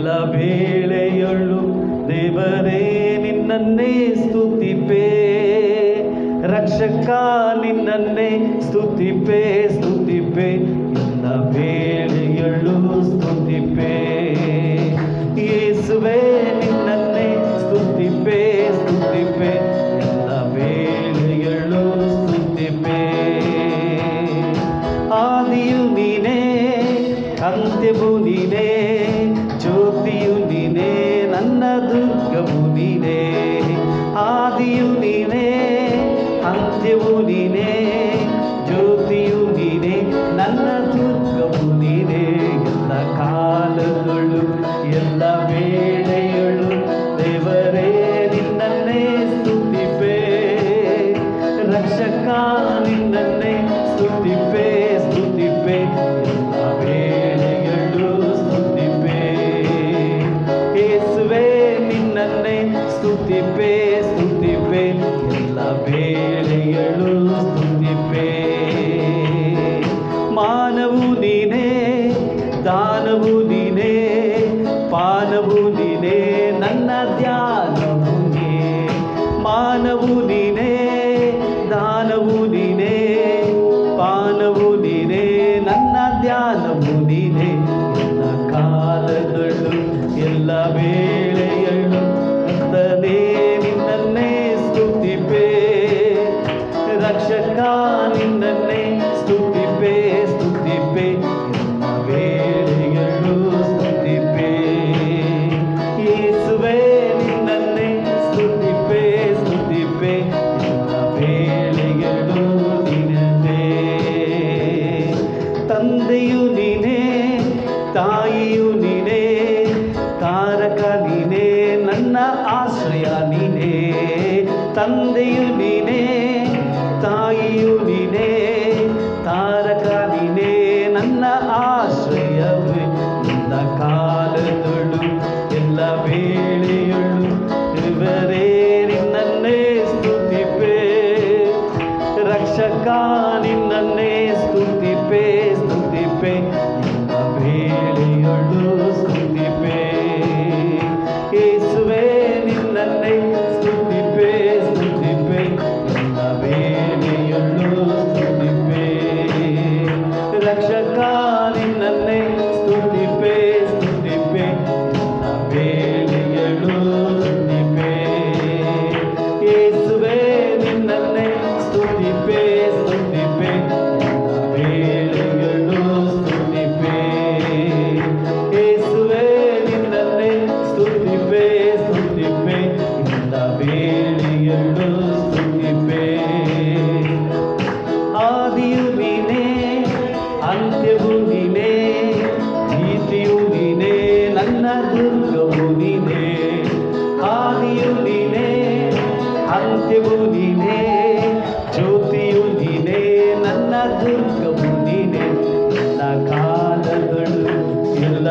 ಎಲ್ಲ ವೇಳೆಯೊಳು ದೇವರೇ ನಿನ್ನನ್ನೇ ಸ್ತುತಿಪೆ, ರಕ್ಷಕ ನಿನ್ನನ್ನೇ ಸ್ತುತಿಪೆ ಸ್ತುತಿಪೆ, ಎಲ್ಲ ವೇಳೆಯೊಳು ಸ್ತುತಿಪೆ. ಯೇಸುವೇ ನಿನ್ನನ್ನೇ ಸ್ತುತಿಪೆ ಸ್ತುತಿಪೆ, ಎಲ್ಲ ವೇಳೆಯೊಳು ಸ್ತುತಿಪೆ. ಆದಿಯು ನೀನೇ, ಅಂತ್ಯವು ನೀನೇ, ಜ್ಯೋತಿಯು ನೀನೇ, ನನ್ನ ದುರ್ಗವು ನೀನೇ. ಆದಿಯು ನೀನೇ, ಅಂತ್ಯವು ನೀನೇ, ಜ್ಯೋತಿಯು ನೀನೇ, ನನ್ನ ದುರ್ಗವು ನೀನೇ. ಎಲ್ಲ ಕಾಲಗಳು ಎಲ್ಲ ವೇಳೆಯಳು ದೇವರೇ ನಿನ್ನನ್ನೇ ಸ್ತುತಿಪೆ, ರಕ್ಷಕ ನಿನ್ನನ್ನೇ ಸ್ತುತಿಪೆ ಸ್ತುತಿಪೆ, ಎಲ್ಲ ವೇಳೆಯಳು ಸ್ತುತಿಪೆ. ಯೇಸುವೇ ನಿನ್ನನ್ನೇ ಸ್ತುತಿಪೆ ಸ್ತುತಿಪೆ, ಎಲ್ಲ ವೇಳೆಯಳು ಸ್ತುತಿಪೆ. ಮಾನವು ನೀನೇ, ದಾನವು ನೀನೇ, ಪಾನವು ನೀನೇ, ನನ್ನ ಧ್ಯಾನವು ನೀ. ಮಾನವು ನೀನೇ, ದಾನವು ನೀನೇ, ಪಾನವು ನೀನೇ, ನನ್ನ ಧ್ಯಾನವು ನೀನೇ. ಎಲ್ಲ ಕಾಲಗಳು ಎಲ್ಲ ವೇಳೆಯಳು ಕರ್ತನೇ ನಿನ್ನನ್ನೇ ಸ್ತುತಿಪೆ, ರಕ್ಷಕ ನಿನ್ನನ್ನೇ ಸ್ತುತಿಪೆ ಸ್ತುತಿಪೆ, ಎಲ್ಲ ವೇಳೆಯಳು ಸ್ತುತಿಪೆ. ಯೇಸುವೇ ನಿನ್ನನ್ನೇ ಸ್ತುತಿಪೆ ಸ್ತುತಿಪೆ, ಎಲ್ಲ ವೇಳೆಯಳು ನಿನ್ನನ್ನೇ. ತಂದೆಯು ನೀನೇ, ತಾಯಿಯು ನೀನೇ, ತಾರಕ ನೀನೇ, ನನ್ನ ಆಶ್ರಯ ನೀನೇ. ತಂದೆಯು ನೀನೇ, ತಾಯಿಯು ನೀನೇ, ತಾರಕ ನೀನೇ, ನನ್ನ ಆಶ್ರಯವೇ. ಎಲ್ಲ ಕಾಲದಳು ಎಲ್ಲ ವೇಳೆಯಳು ದೇವರೇ ನಿನ್ನನ್ನೇ ಸ್ತುತಿಪೆ, ರಕ್ಷಕ ನಿನ್ನನ್ನೇ ಸ್ತುತಿಪೆ ಸ್ತುತಿಪೆ, ಎಲ್ಲ ವೇಳೆಯಳು ಸ್ತುತಿಪೆ. ಯೇಸುವೇ ನಿನ್ನನ್ನೇ ಸ್ತುತಿಪೆ ಸ್ತುತಿಪೆ, ಎಲ್ಲ ವೇಳೆಯಳು ಸ್ತುತಿಪೆ. ರಕ್ಷಕ ನಿನ್ನನ್ನೇ ಸ್ತುತಿಪೆ ಸ್ತುತಿಪೆ, ಎಲ್ಲ ವೇಳೆಯಳು ಸ್ತುತಿಪೆ. ಯೇಸುವೇ ನಿನ್ನನ್ನೇ ಸ್ತುತಿಪೆ ಸ್ತುತಿಪೆ, ಎಲ್ಲ ವೇಳೆಯಳು ಸ್ತುತಿಪೆ. ಯೇಸುವೇ ನಿನ್ನನ್ನೇ ಸ್ತುತಿಪೆ ಸ್ತುತಿಪೆ, ಎಲ್ಲ ವೇಳೆಯಳು ಸ್ತುತಿಪೆ. ಆದಿಯು ನೀನೇ, ಅಂತ್ಯವು ನೀನೇ, ನೀತಿಯು ನೀನೇ, ನನ್ನ ದುರ್ಗವು ನೀನೇ. ಆದಿಯು ನೀನೇ, ಅಂತ್ಯವು ನೀನೇ, ಜ್ಯೋತಿಯು ನೀನೇ, ನನ್ನ ದುರ್ಗವು ನೀನೇ. ಎಲ್ಲ ಕಾಲಗಳು ಎಲ್ಲ